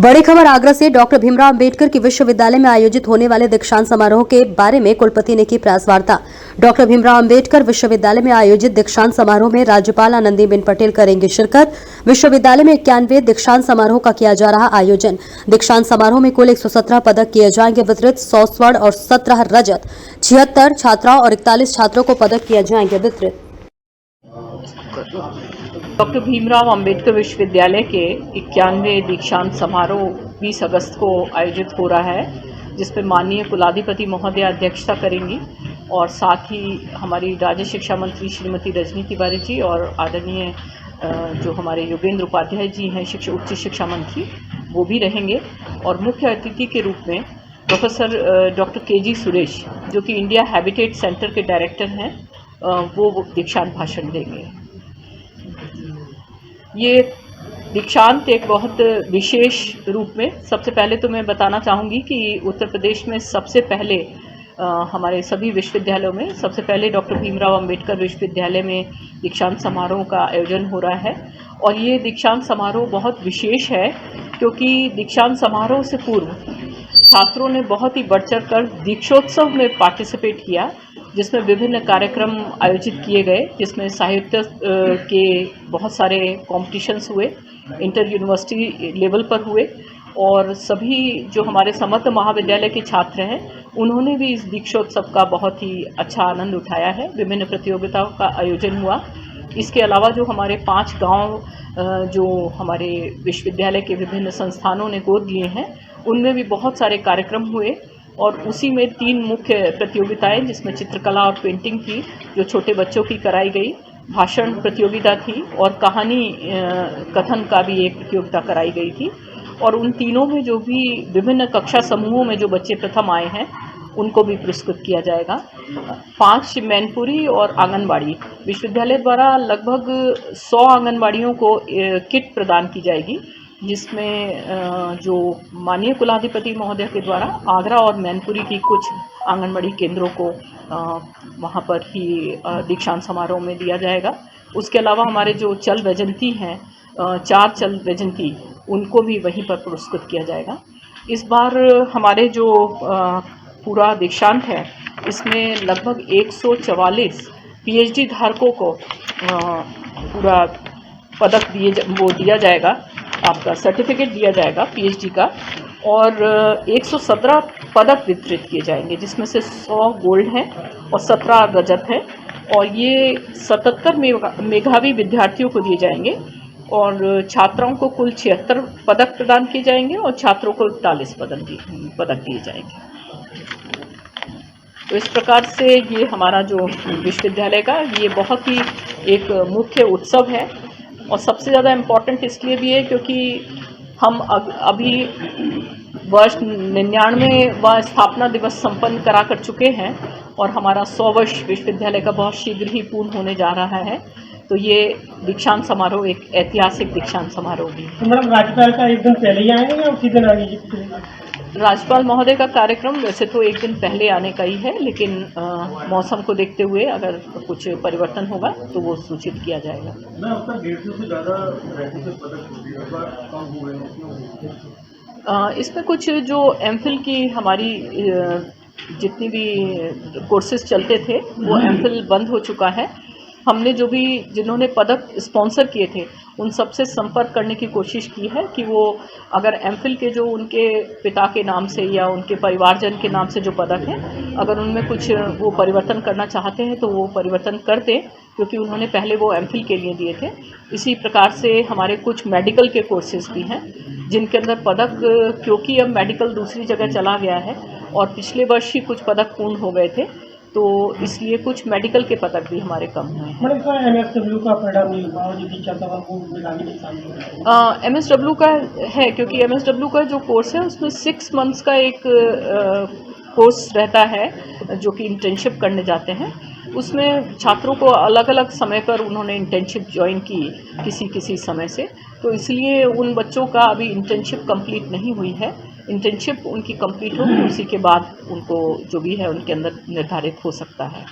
बड़ी खबर आगरा से। डॉक्टर भीमराव अंबेडकर की विश्वविद्यालय में आयोजित होने वाले दीक्षांत समारोह के बारे में कुलपति ने की प्रेस वार्ता। डॉक्टर भीमराव अंबेडकर विश्वविद्यालय में आयोजित दीक्षांत समारोह में राज्यपाल आनंदीबेन पटेल करेंगे शिरकत। विश्वविद्यालय में 91वें दीक्षांत समारोह का किया जा रहा आयोजन। दीक्षांत समारोह में कुल 117 पदक किए जाएंगे वितरित। 100 स्वर्ण और 17 रजत, 76 छात्राओं और 41 छात्रों को पदक किए जाएंगे वितरित। डॉक्टर भीमराव अंबेडकर विश्वविद्यालय के 91वें दीक्षांत समारोह 20 अगस्त को आयोजित हो रहा है, जिसमें माननीय कुलाधिपति महोदय अध्यक्षता करेंगी और साथ ही हमारी राज्य शिक्षा मंत्री श्रीमती रजनी तिवारी जी और आदरणीय जो हमारे योगेंद्र उपाध्याय जी हैं उच्च शिक्षा मंत्री, वो भी रहेंगे। और मुख्य अतिथि के रूप में प्रोफेसर डॉक्टर के.जी. सुरेश, जो कि इंडिया हैबिटेट सेंटर के डायरेक्टर हैं, वो दीक्षांत भाषण देंगे। ये दीक्षांत एक बहुत विशेष रूप में, सबसे पहले तो मैं बताना चाहूँगी कि उत्तर प्रदेश में सबसे पहले हमारे सभी विश्वविद्यालयों में सबसे पहले डॉक्टर भीमराव अंबेडकर विश्वविद्यालय में दीक्षांत समारोह का आयोजन हो रहा है। और ये दीक्षांत समारोह बहुत विशेष है क्योंकि दीक्षांत समारोह से पूर्व छात्रों ने बहुत ही बढ़ चढ़ कर दीक्षोत्सव में पार्टिसिपेट किया, जिसमें विभिन्न कार्यक्रम आयोजित किए गए, जिसमें साहित्य के बहुत सारे कॉम्पिटिशन्स हुए, इंटर यूनिवर्सिटी लेवल पर हुए और सभी जो हमारे समर्थ महाविद्यालय के छात्र हैं उन्होंने भी इस दीक्षोत्सव का बहुत ही अच्छा आनंद उठाया है। विभिन्न प्रतियोगिताओं का आयोजन हुआ। इसके अलावा जो हमारे 5 गांव जो हमारे विश्वविद्यालय के विभिन्न संस्थानों ने गोद लिए हैं, उनमें भी बहुत सारे कार्यक्रम हुए और उसी में 3 मुख्य प्रतियोगिताएं, जिसमें चित्रकला और पेंटिंग थी जो छोटे बच्चों की कराई गई, भाषण प्रतियोगिता थी और कहानी कथन का भी एक प्रतियोगिता कराई गई थी। और उन तीनों में जो भी विभिन्न कक्षा समूहों में जो बच्चे प्रथम आए हैं उनको भी पुरस्कृत किया जाएगा। 5 मैनपुरी और आंगनबाड़ी विश्वविद्यालय द्वारा लगभग 100 आंगनबाड़ियों को किट प्रदान की जाएगी, जिसमें जो माननीय कुलाधिपति महोदय के द्वारा आगरा और मैनपुरी की कुछ आंगनबाड़ी केंद्रों को वहाँ पर ही दीक्षांत समारोह में दिया जाएगा। उसके अलावा हमारे जो चल वैजंती हैं, 4 चल वैजंती, उनको भी वहीं पर पुरस्कृत किया जाएगा। इस बार हमारे जो पूरा दीक्षांत है, इसमें लगभग 144 पीएचडी धारकों को पूरा पदक दिया जाएगा, आपका सर्टिफिकेट दिया जाएगा पीएचडी का, और 117 पदक वितरित किए जाएंगे, जिसमें से 100 गोल्ड हैं और 17 रजत हैं। और ये 77 मेधावी विद्यार्थियों को दिए जाएंगे और छात्राओं को कुल 76 पदक प्रदान किए जाएंगे और छात्रों को 41 पदक दिए जाएंगे। तो इस प्रकार से ये हमारा जो विश्वविद्यालय का ये बहुत ही एक मुख्य उत्सव है और सबसे ज़्यादा इम्पोर्टेंट इसलिए भी है क्योंकि हम अभी वर्ष 99वां स्थापना दिवस संपन्न करा कर चुके हैं और हमारा 100 वर्ष विश्वविद्यालय का बहुत शीघ्र ही पूर्ण होने जा रहा है। तो ये दीक्षांत समारोह एक ऐतिहासिक दीक्षांत समारोह भी है। मैडम, राज्यपाल का एक दिन पहले ही आएंगे या उसी दिन आएंगे? राज्यपाल महोदय का कार्यक्रम वैसे तो एक दिन पहले आने का ही है, लेकिन मौसम को देखते हुए अगर कुछ परिवर्तन होगा तो वो सूचित किया जाएगा। इसमें कुछ जो एमफिल की हमारी जितनी भी कोर्सेज चलते थे वो एमफिल बंद हो चुका है। हमने जो भी जिन्होंने पदक स्पॉन्सर किए थे उन सबसे संपर्क करने की कोशिश की है कि वो अगर एमफिल के जो उनके पिता के नाम से या उनके परिवारजन के नाम से जो पदक हैं, अगर उनमें कुछ वो परिवर्तन करना चाहते हैं तो वो परिवर्तन कर दें, क्योंकि उन्होंने पहले वो एमफिल के लिए दिए थे। इसी प्रकार से हमारे कुछ मेडिकल के कोर्सेज भी हैं जिनके अंदर पदक, क्योंकि अब मेडिकल दूसरी जगह चला गया है और पिछले वर्ष ही कुछ पदक पूर्ण हो गए थे, तो इसलिए कुछ मेडिकल के पदक भी हमारे कम हुए हैं। एमएसडब्ल्यू का परिणाम नहीं हुआ और जो टीचर था वो मिला एमएसडब्ल्यू का है, क्योंकि एमएसडब्ल्यू का जो कोर्स है उसमें 6 मंथ्स का एक कोर्स रहता है जो कि इंटर्नशिप करने जाते हैं। उसमें छात्रों को अलग अलग समय पर उन्होंने इंटर्नशिप ज्वाइन की किसी समय से, तो इसलिए उन बच्चों का अभी इंटर्नशिप कंप्लीट नहीं हुई है। इंटर्नशिप उनकी कंप्लीट होगी, उसी के बाद उनको जो भी है उनके अंदर निर्धारित हो सकता है।